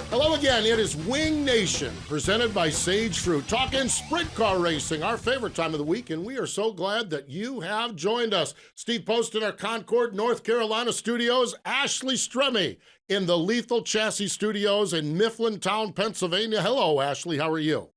Hello again, it is Wing Nation, presented by Sage Fruit, talking sprint car racing, our favorite time of the week, and we are so glad that you have joined us. Steve Post in our Concord, North Carolina studios, Ashley Stremme in the Lethal Chassis Studios in Mifflintown, Pennsylvania. Hello, Ashley, how are you?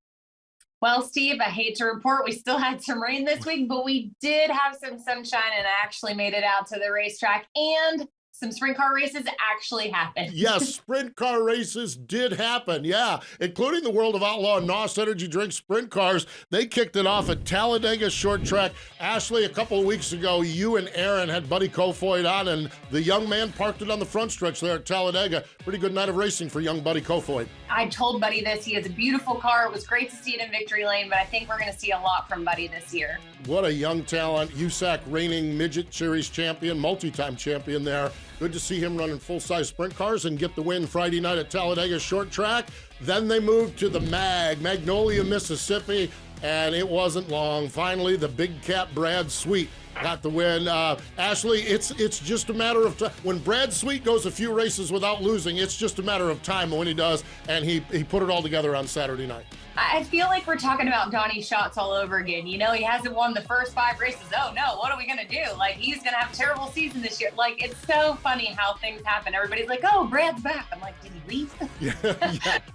Well, Steve, I hate to report we still had some rain this week, but we did have some sunshine and I actually made it out to the racetrack, and some sprint car races actually happened. Yes, sprint car races did happen, yeah, including the World of Outlaw and NOS Energy Drink sprint cars. They kicked it off at Talladega Short Track. Ashley, a couple of weeks ago, you and Aaron had Buddy Kofoid on, and the young man parked it on the front stretch there at Talladega. Pretty good night of racing for young Buddy Kofoid. I told Buddy this. He has a beautiful car. It was great to see it in Victory Lane, but I think we're going to see a lot from Buddy this year. What a young talent. USAC reigning midget series champion, multi-time champion there. Good to see him running full-size sprint cars and get the win Friday night at Talladega Short Track. Then they moved to the Magnolia, Mississippi, and it wasn't long. Finally, the big cat Brad Sweet got the win. Ashley, it's just a matter of time. When Brad Sweet goes a few races without losing, it's just a matter of time when he does, and he put it all together on Saturday night. I feel like we're talking about Donnie Schatz all over again. You know, he hasn't won the first 5 races. Oh no, what are we going to do? Like, he's going to have a terrible season this year. Like, it's so funny how things happen. Everybody's like, oh, Brad's back. I'm like, did he leave? Yeah,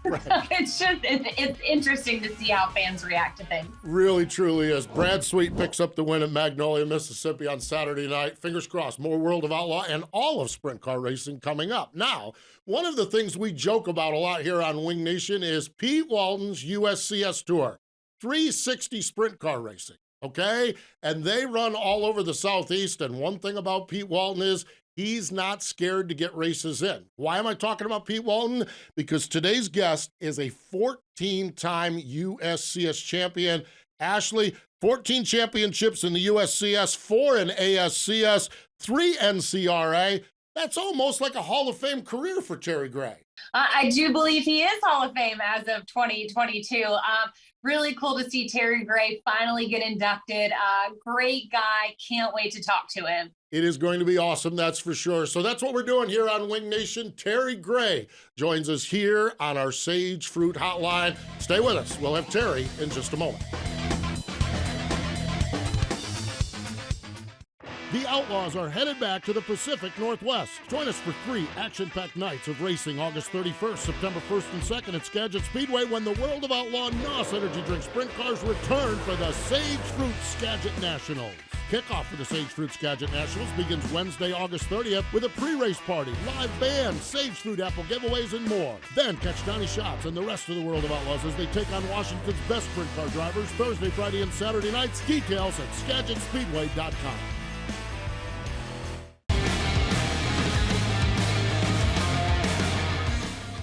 right. It's interesting to see how fans react to things. Really, truly is. Brad Sweet picks up the win at Magnolia, Mississippi on Saturday night. Fingers crossed, more World of Outlaw and all of sprint car racing coming up. Now, one of the things we joke about a lot here on Wing Nation is Pete Walton's USCS Tour, 360 sprint car racing, okay? And they run all over the Southeast, and one thing about Pete Walton is he's not scared to get races in. Why am I talking about Pete Walton? Because today's guest is a 14-time USCS champion. Ashley, 14 championships in the USCS, 4 in ASCS, 3 NCRA. That's almost like a Hall of Fame career for Terry Gray. I do believe he is Hall of Fame as of 2022. Really cool to see Terry Gray finally get inducted. Great guy. Can't wait to talk to him. It is going to be awesome, that's for sure. So that's what we're doing here on Wing Nation. Terry Gray joins us here on our Sage Fruit Hotline. Stay with us. We'll have Terry in just a moment. The Outlaws are headed back to the Pacific Northwest. Join us for 3 action-packed nights of racing August 31st, September 1st and 2nd at Skagit Speedway when the World of Outlaw NOS Energy Drink Sprint Cars return for the Sage Fruit Skagit Nationals. Kickoff for the Sage Fruit Skagit Nationals begins Wednesday, August 30th with a pre-race party, live band, Sage Fruit apple giveaways, and more. Then catch Donnie Schatz and the rest of the World of Outlaws as they take on Washington's best sprint car drivers Thursday, Friday, and Saturday nights. Details at SkagitSpeedway.com.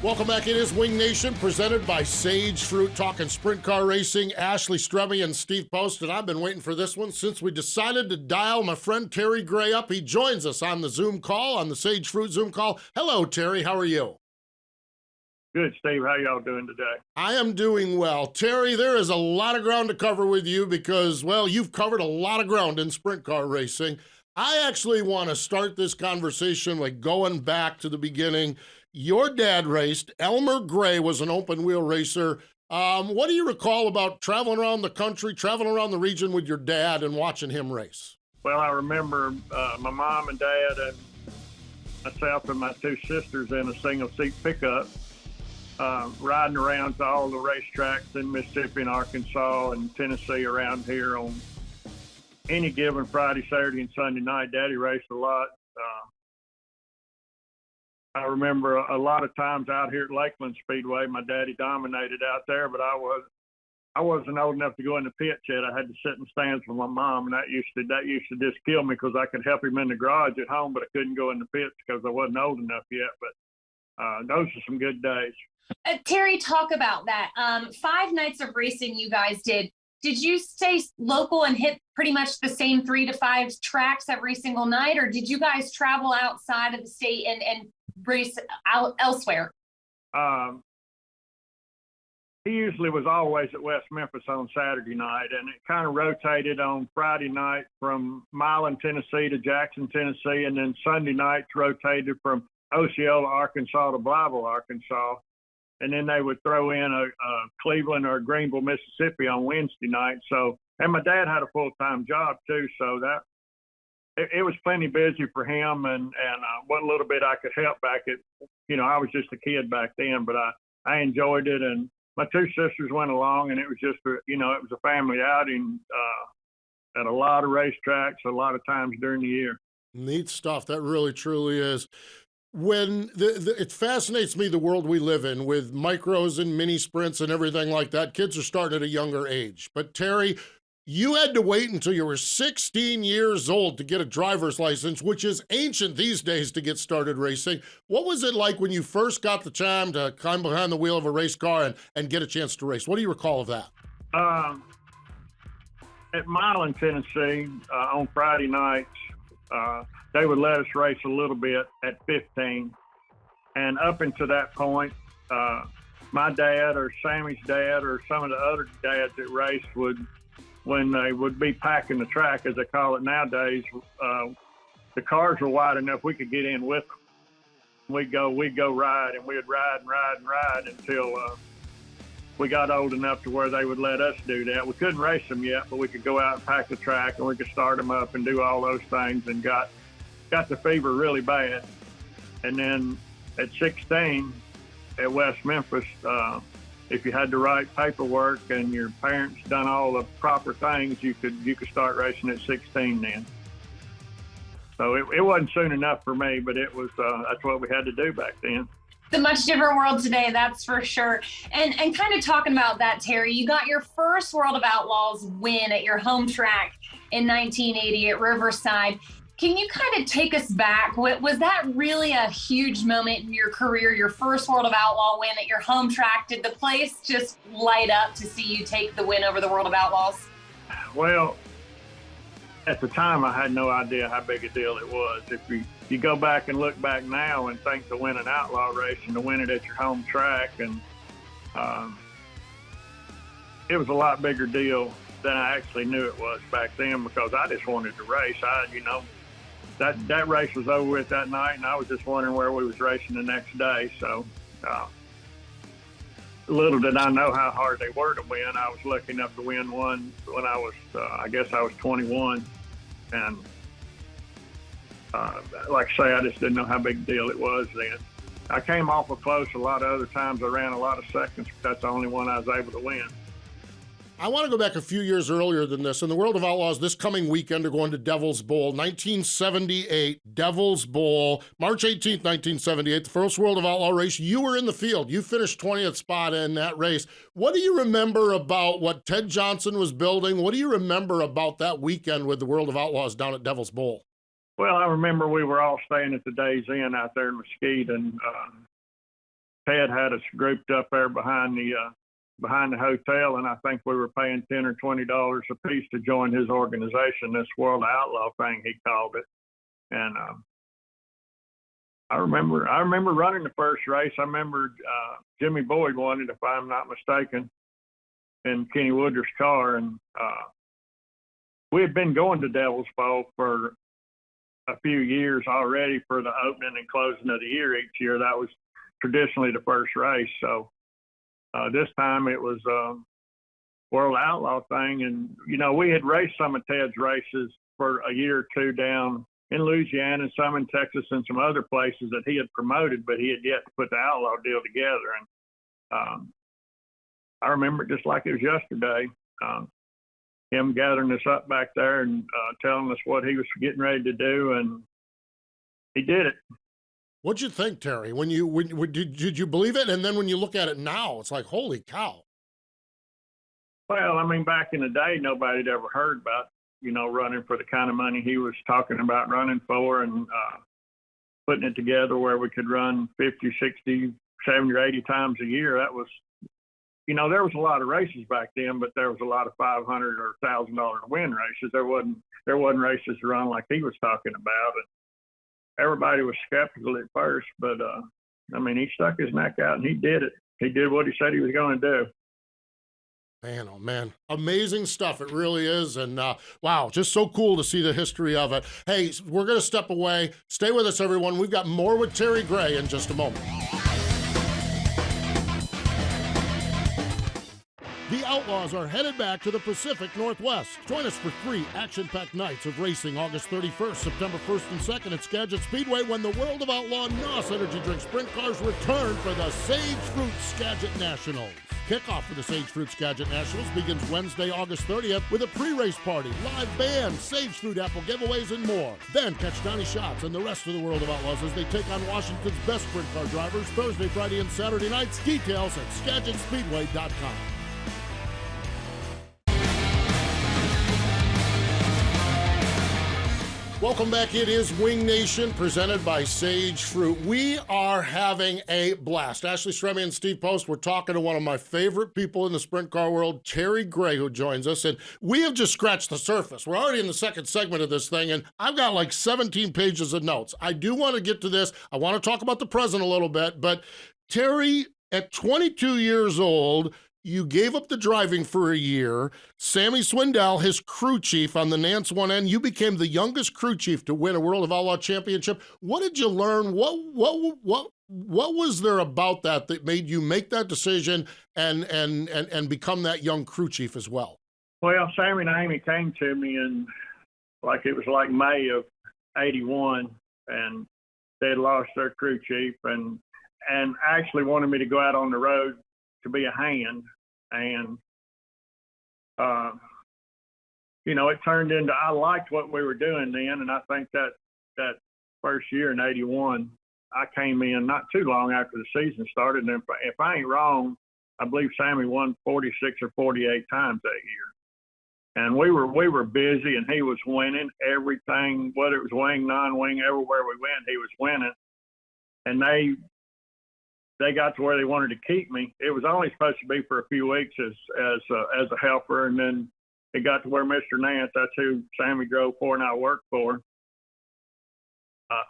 Welcome back. It is Wing Nation, presented by Sage Fruit, talking sprint car racing. Ashley Stremme and Steve Post, and I've been waiting for this one since we decided to dial my friend Terry Gray up. He joins us on the Zoom call, on the Sage Fruit Zoom call. Hello, Terry. How are you? Good, Steve. How y'all doing today? I am doing well. Terry, there is a lot of ground to cover with you because, well, you've covered a lot of ground in sprint car racing. I actually want to start this conversation like going back to the beginning. Your dad raced. Elmer Gray was an open-wheel racer. What do you recall about traveling around the country, traveling around the region with your dad and watching him race? Well, I remember my mom and dad and myself and my 2 sisters in a single-seat pickup riding around to all the racetracks in Mississippi and Arkansas and Tennessee around here on any given Friday, Saturday, and Sunday night. Daddy raced a lot. I remember a lot of times out here at Lakeland Speedway, my daddy dominated out there, but I wasn't old enough to go in the pits yet. I had to sit in stands with my mom, and that used to just kill me because I could help him in the garage at home, but I couldn't go in the pits because I wasn't old enough yet. But those are some good days. Terry, talk about that. 5 nights of racing you guys did. Did you stay local and hit pretty much the same 3 to 5 tracks every single night, or did you guys travel outside of the state and race out elsewhere? he usually was always at West Memphis on Saturday night, and it kind of rotated on Friday night from Milan, Tennessee to Jackson, Tennessee, and then Sunday nights rotated from Osceola, Arkansas to Blytheville, Arkansas. And then they would throw in a Cleveland or Greenville, Mississippi on Wednesday night. So, and my dad had a full-time job too, so that it was plenty busy for him, and what little bit I could help back at, I was just a kid back then, but I enjoyed it, and my two sisters went along, and it was just it was a family outing at a lot of racetracks, a lot of times during the year. Neat stuff. That really, truly is. When it fascinates me, the world we live in with micros and mini sprints and everything like that. Kids are starting at a younger age. But Terry, you had to wait until you were 16 years old to get a driver's license, which is ancient these days to get started racing. What was it like when you first got the time to climb behind the wheel of a race car and get a chance to race? What do you recall of that? At Milan, Tennessee, on Friday nights, they would let us race a little bit at 15. And up until that point, my dad or Sammy's dad or some of the other dads that raced when they would be packing the track, as they call it nowadays, the cars were wide enough we could get in with them. We'd go ride, and we'd ride and ride and ride until we got old enough to where they would let us do that. We couldn't race them yet, but we could go out and pack the track, and we could start them up and do all those things, and got the fever really bad. And then at 16 at West Memphis, if you had the right paperwork and your parents done all the proper things, you could start racing at 16 then. So it wasn't soon enough for me, but it was that's what we had to do back then. It's a much different world today, that's for sure. And kind of talking about that, Terry, you got your first World of Outlaws win at your home track in 1980 at Riverside. Can you kind of take us back? Was that really a huge moment in your career, your first World of Outlaw win at your home track? Did the place just light up to see you take the win over the World of Outlaws? Well, at the time, I had no idea how big a deal it was. If you go back and look back now and think to win an outlaw race and to win it at your home track, and it was a lot bigger deal than I actually knew it was back then, because I just wanted to race. That race was over with that night, and I was just wondering where we was racing the next day. So little did I know how hard they were to win. I was lucky enough to win one when I was, I guess I was 21. And like I say, I just didn't know how big a deal it was then. I came awful close a lot of other times. I ran a lot of seconds, but that's the only one I was able to win. I want to go back a few years earlier than this. In the World of Outlaws, this coming weekend are going to Devil's Bowl, 1978, Devil's Bowl, March 18th, 1978, the first World of Outlaw race. You were in the field. You finished 20th spot in that race. What do you remember about what Ted Johnson was building? What do you remember about that weekend with the World of Outlaws down at Devil's Bowl? Well, I remember we were all staying at the Days Inn out there in Mesquite, and Ted had us grouped up there behind the hotel, and I think we were paying $10 or $20 a piece to join his organization, this World Outlaw thing, he called it. And I remember running the first race. I remember Jimmy Boyd won it, if I'm not mistaken, in Kenny Woodruff's car. And we had been going to Devil's Bowl for a few years already for the opening and closing of the year each year. That was traditionally the first race. So this time it was World Outlaw thing. And, we had raced some of Ted's races for a year or two down in Louisiana, some in Texas, and some other places that he had promoted, but he had yet to put the Outlaw deal together. And I remember it just like it was yesterday, him gathering us up back there and telling us what he was getting ready to do, and he did it. What'd you think, Terry? Did you believe it? And then when you look at it now, it's like, holy cow. Well, I mean, back in the day, nobody had ever heard about, running for the kind of money he was talking about running for, and putting it together where we could run 50, 60, 70 or 80 times a year. That was, there was a lot of races back then, but there was a lot of $500 or $1,000 to win races. There wasn't races to run like he was talking about. And everybody was skeptical at first, but he stuck his neck out and he did it. He did what he said he was going to do. Man, oh man, amazing stuff. It really is. And wow, just so cool to see the history of it. Hey, we're going to step away. Stay with us, everyone. We've got more with Terry Gray in just a moment. The Outlaws are headed back to the Pacific Northwest. Join us for 3 action-packed nights of racing August 31st, September 1st and 2nd at Skagit Speedway when the World of Outlaw NOS Energy Drink Sprint Cars return for the Sage Fruit Skagit Nationals. Kickoff for the Sage Fruit Skagit Nationals begins Wednesday, August 30th with a pre-race party, live band, Sage Fruit apple giveaways, and more. Then catch Donnie Schatz and the rest of the World of Outlaws as they take on Washington's best sprint car drivers Thursday, Friday, and Saturday nights. Details at SkagitSpeedway.com. Welcome back. It is Wing Nation presented by Sage Fruit. We are having a blast. Ashley Stremme and Steve Post, we're talking to one of my favorite people in the sprint car world, Terry Gray, who joins us. And we have just scratched the surface. We're already in the second segment of this thing, and I've got like 17 pages of notes. I do want to get to this. I want to talk about the present a little bit, but Terry, at 22 years old, you gave up the driving for a year. Sammy Swindell, his crew chief on the Nance 1N, you became the youngest crew chief to win a World of Outlaw championship. What did you learn? What was there about that made you make that decision and become that young crew chief as well? Well, Sammy and Amy came to me in it was like May of '81, and they had lost their crew chief and actually wanted me to go out on the road to be a hand. And, it turned into, I liked what we were doing then. And I think that first year in '81, I came in not too long after the season started. And if I ain't wrong, I believe Sammy won 46 or 48 times that year. And we were busy, and he was winning everything, whether it was wing, non-wing, everywhere we went, he was winning. And they got to where they wanted to keep me. It was only supposed to be for a few weeks as a helper, and then it got to where Mr. Nance, that's who Sammy drove for and I worked for,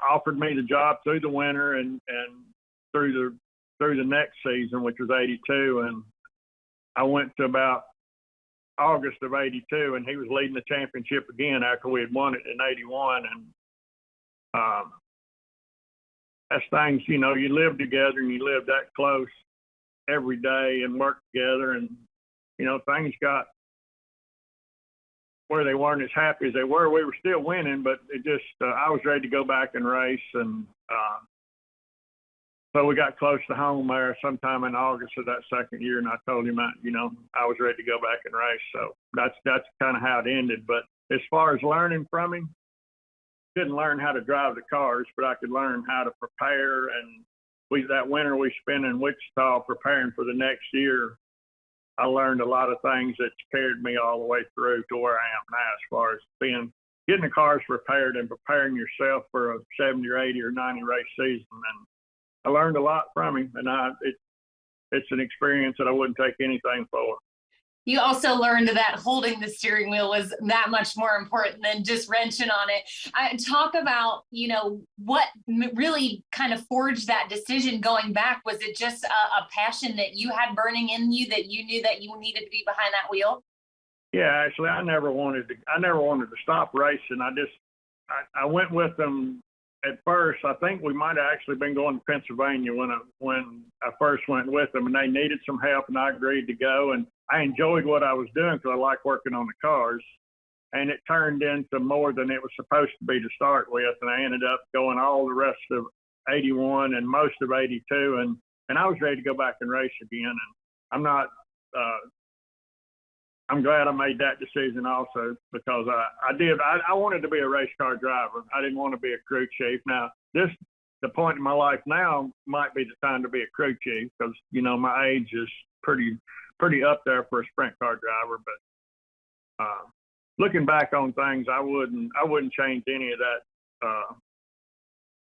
offered me the job through the winter and through the next season, which was '82, and I went to about August of '82, and he was leading the championship again after we had won it in '81, and that's things, you live together and you live that close every day and work together, and, things got where they weren't as happy as they were. We were still winning, but it just, I was ready to go back and race. And so we got close to home there sometime in August of that second year, and I told him, I was ready to go back and race. So that's kind of how it ended. But as far as learning from him, didn't learn how to drive the cars, but I could learn how to prepare. And that winter we spent in Wichita preparing for the next year, I learned a lot of things that carried me all the way through to where I am now, as far as getting the cars prepared and preparing yourself for a 70 or 80 or 90 race season. And I learned a lot from him, and it's an experience that I wouldn't take anything for. You also learned that holding the steering wheel was that much more important than just wrenching on it. Talk about, what really kind of forged that decision going back. Was it just a passion that you had burning in you, that you knew that you needed to be behind that wheel? Yeah, actually, I never wanted to stop racing. I went with them at first. I think we might have actually been going to Pennsylvania when I first went with them, and they needed some help, and I agreed to go. And I enjoyed what I was doing because I like working on the cars, and it turned into more than it was supposed to be to start with. And I ended up going all the rest of '81 and most of '82, and I was ready to go back and race again. And I'm glad I made that decision also, because I wanted to be a race car driver. I didn't want to be a crew chief. Now, the point in my life now might be the time to be a crew chief, because, my age is pretty up there for a sprint car driver. But looking back on things, I wouldn't change any of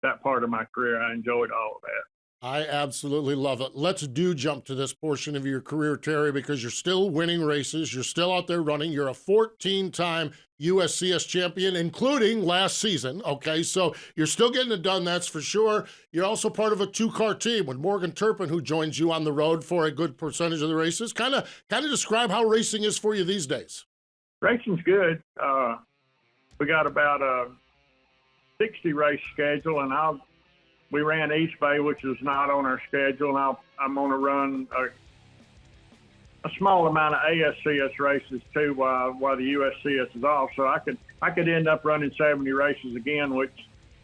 that part of my career. I enjoyed all of that. I absolutely love it. Let's jump to this portion of your career, Terry, because you're still winning races. You're still out there running. You're a 14-time USCS champion, including last season. Okay, so you're still getting it done, that's for sure. You're also part of a two-car team with Morgan Turpin, who joins you on the road for a good percentage of the races. Kind of describe how racing is for you these days. Racing's good. We got about a 60 race schedule, and we ran East Bay, which is not on our schedule, and I'm going to run a small amount of ASCS races too while the USCS is off. So I could end up running 70 races again, which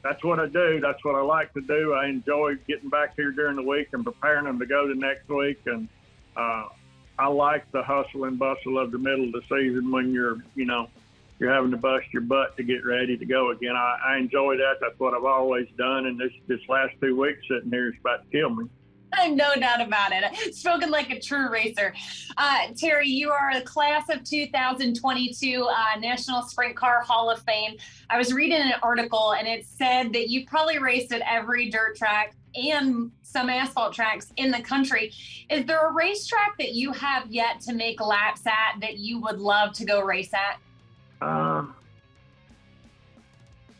that's what I do. That's what I like to do. I enjoy getting back here during the week and preparing them to go to next week. And I like the hustle and bustle of the middle of the season when you're having to bust your butt to get ready to go again. I enjoy that. That's what I've always done. And this last 2 weeks sitting here is about to kill me. No doubt about it. Spoken like a true racer. Terry, you are the class of 2022 National Sprint Car Hall of Fame. I was reading an article and it said that you probably raced at every dirt track and some asphalt tracks in the country. Is there a racetrack that you have yet to make laps at that you would love to go race at?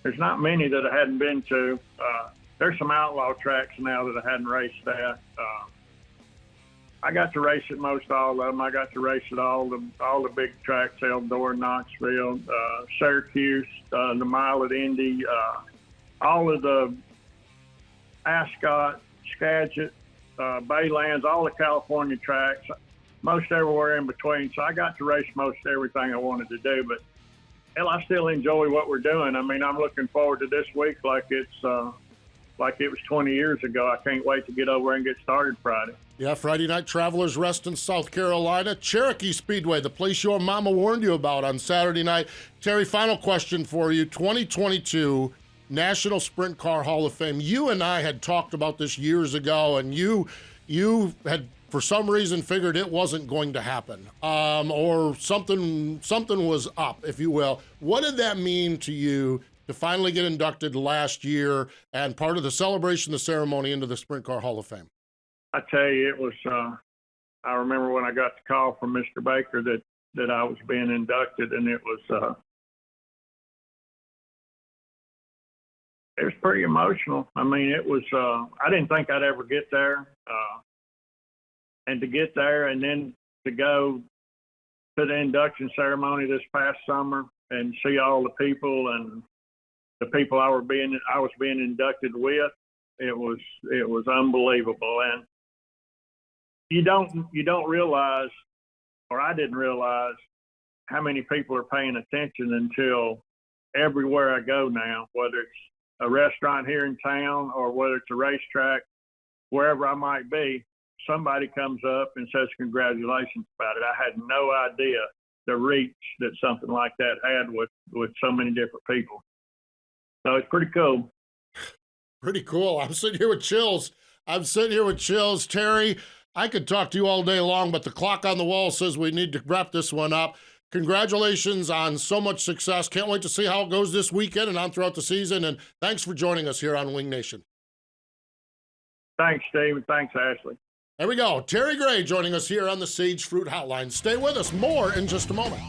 There's not many that I hadn't been to. There's some outlaw tracks now that I hadn't raced at. I got to race at most all of them. I got to race at all the big tracks: Eldora, Knoxville, Syracuse, the mile at Indy, all of the Ascot, Skagit, Baylands, all the California tracks, most everywhere in between. So I got to race most everything I wanted to do. But hell, I still enjoy what we're doing. I mean, I'm looking forward to this week like it was 20 years ago. I can't wait to get over and get started Friday. Yeah, Friday night Travelers Rest in South Carolina. Cherokee Speedway, the place your mama warned you about on Saturday night. Terry, final question for you. 2022 National Sprint Car Hall of Fame. You and I had talked about this years ago, and you had for some reason figured it wasn't going to happen, or something was up, if you will. What did that mean to you to finally get inducted last year and part of the celebration, the ceremony into the Sprint Car Hall of Fame? I tell you, it was, I remember when I got the call from Mr. Baker that I was being inducted, and it was pretty emotional. I mean, it was, I didn't think I'd ever get there. And to get there and then to go to the induction ceremony this past summer and see all the people and the people I was being inducted with, it was unbelievable. And you don't realize, or I didn't realize, how many people are paying attention until everywhere I go now, whether it's a restaurant here in town or whether it's a racetrack, wherever I might be, somebody comes up and says congratulations about it. I had no idea the reach that something like that had with so many different people. So it's pretty cool. Pretty cool. I'm sitting here with chills. Terry, I could talk to you all day long, but the clock on the wall says we need to wrap this one up. Congratulations on so much success. Can't wait to see how it goes this weekend and on throughout the season. And thanks for joining us here on Wing Nation. Thanks, Steve, and thanks, Ashley. There we go. Terry Gray joining us here on the Sage Fruit Hotline. Stay with us. More in just a moment.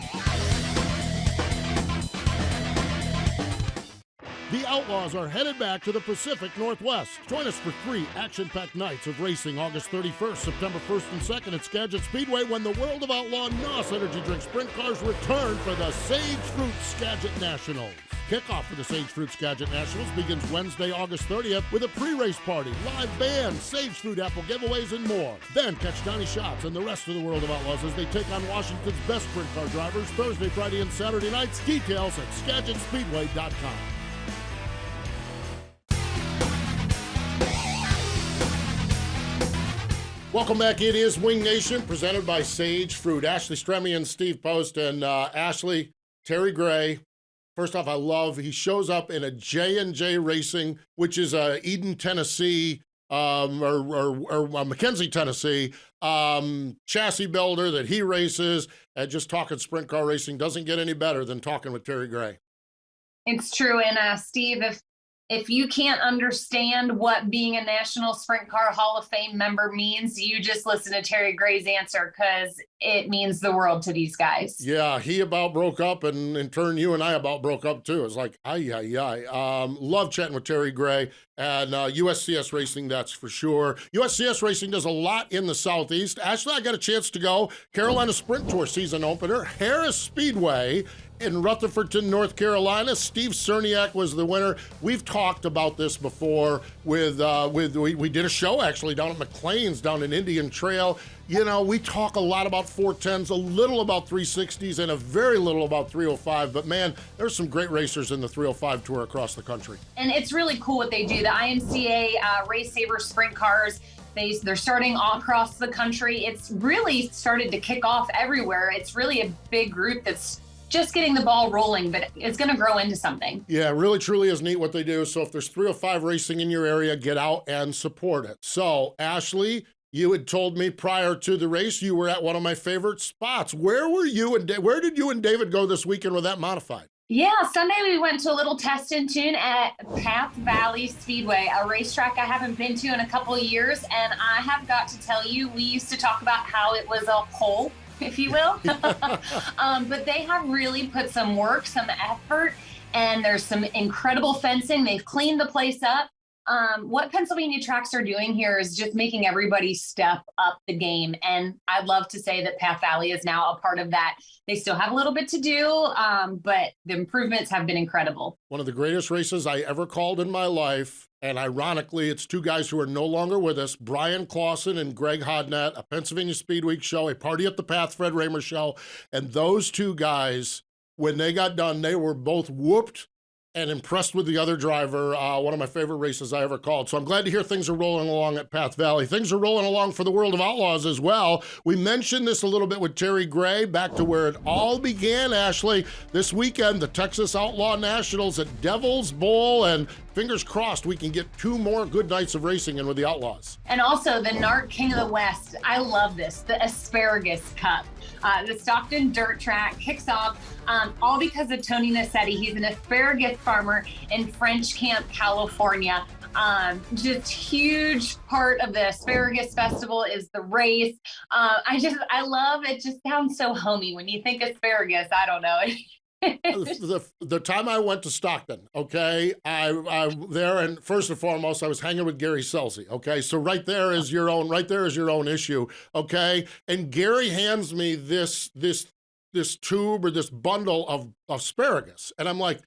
The Outlaws are headed back to the Pacific Northwest. Join us for 3 action-packed nights of racing August 31st, September 1st and 2nd at Skagit Speedway when the World of Outlaw NOS Energy Drink Sprint Cars return for the Sage Fruit Skagit Nationals. Kickoff for the Sage Fruit Skagit Nationals begins Wednesday, August 30th with a pre-race party, live band, Sage Fruit apple giveaways, and more. Then catch Donnie Schatz and the rest of the World of Outlaws as they take on Washington's best sprint car drivers Thursday, Friday, and Saturday nights. Details at SkagitSpeedway.com. Welcome back. It is Wing Nation, presented by Sage Fruit. Ashley Stremme and Steve Post. And Ashley, Terry Gray. First off, he shows up in a J&J Racing, which is Eden, Tennessee, or McKenzie, Tennessee, chassis builder that he races. And just talking sprint car racing doesn't get any better than talking with Terry Gray. It's true. And Steve, if If you can't understand what being a National Sprint Car Hall of Fame member means, you just listen to Terry Gray's answer, because it means the world to these guys. Yeah, he about broke up, and in turn, you and I about broke up too. It's like, love chatting with Terry Gray and USCS Racing, that's for sure. USCS Racing does a lot in the Southeast. Ashley, I got a chance to go. Carolina Sprint Tour season opener, Harris Speedway in Rutherfordton, North Carolina. Steve Cerniak was the winner. We've talked about this before we did a show actually down at McLean's down in Indian Trail. You know, we talk a lot about 410s, a little about 360s, and a very little about 305. But man, there's some great racers in the 305 tour across the country. And it's really cool what they do. The IMCA Race Saver Sprint Cars, they're starting all across the country. It's really started to kick off everywhere. It's really a big group that's just getting the ball rolling, but it's going to grow into something. Yeah, really, truly is neat what they do. So if there's 305 racing in your area, get out and support it. So, Ashley, you had told me prior to the race you were at one of my favorite spots. Where were you and where did you and David go this weekend with that modified? Yeah, Sunday we went to a little test and tune at Path Valley Speedway, a racetrack I haven't been to in a couple of years. And I have got to tell you, we used to talk about how it was a hole, if you will. But they have really put some work, some effort, and there's some incredible fencing. They've cleaned the place up. What Pennsylvania tracks are doing here is just making everybody step up the game. And I'd love to say that Path Valley is now a part of that. They still have a little bit to do, but the improvements have been incredible. One of the greatest races I ever called in my life. And ironically, it's two guys who are no longer with us, Brian Clausen and Greg Hodnett, a Pennsylvania Speed Week show, a Party at the Path Fred Raymer show. And those two guys, when they got done, they were both whooped and impressed with the other driver. One of my favorite races I ever called. So I'm glad to hear things are rolling along at Path Valley. Things are rolling along for the World of Outlaws as well. We mentioned this a little bit with Terry Gray, back to where it all began, Ashley. This weekend, the Texas Outlaw Nationals at Devil's Bowl, and fingers crossed we can get 2 more good nights of racing in with the Outlaws. And also the NARC King of the West. I love this, the Asparagus Cup. The Stockton Dirt Track kicks off all because of Tony Nassetti. He's an asparagus farmer in French Camp, California. Just huge part of the Asparagus Festival is the race. I love it. Just sounds so homey when you think asparagus. I don't know. The time I went to Stockton, okay, I'm there, and first and foremost, I was hanging with Gary Selsey, okay? So right there is your own issue, okay? And Gary hands me this tube or this bundle of asparagus, and I'm like,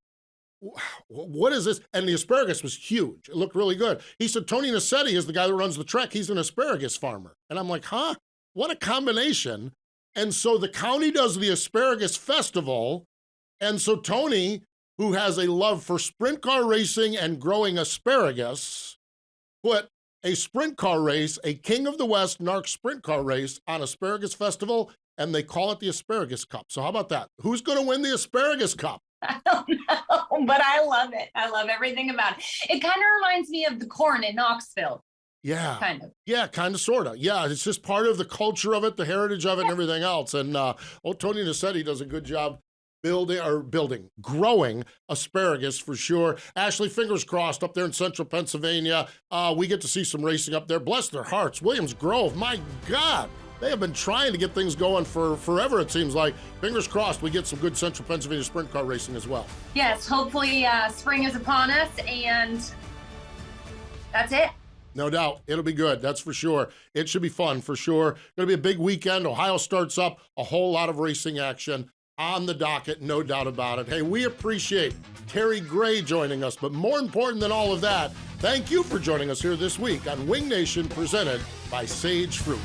what is this? And the asparagus was huge. It looked really good. He said, Tony Nassetti is the guy that runs the trek. He's an asparagus farmer. And I'm like, huh? What a combination. And so the county does the Asparagus Festival. And so Tony, who has a love for sprint car racing and growing asparagus, put a sprint car race, a King of the West NARC sprint car race on Asparagus Festival, and they call it the Asparagus Cup. So how about that? Who's going to win the Asparagus Cup? I don't know, but I love it. I love everything about it. It kind of reminds me of the corn in Knoxville. Yeah. Kind of. Yeah, kind of, sort of. Yeah, it's just part of the culture of it, the heritage of it, and everything else. And Tony Nassetti does a good job growing asparagus for sure. Ashley, fingers crossed up there in central Pennsylvania. We get to see some racing up there. Bless their hearts. Williams Grove, my God. They have been trying to get things going for forever, it seems like. Fingers crossed we get some good central Pennsylvania sprint car racing as well. Yes, hopefully spring is upon us, and that's it. No doubt. It'll be good. That's for sure. It should be fun for sure. Going to be a big weekend. Ohio starts up. A whole lot of racing action on the docket, no doubt about it. Hey, we appreciate Terry Gray joining us, but more important than all of that, thank you for joining us here this week on Wing Nation, presented by Sage Fruit.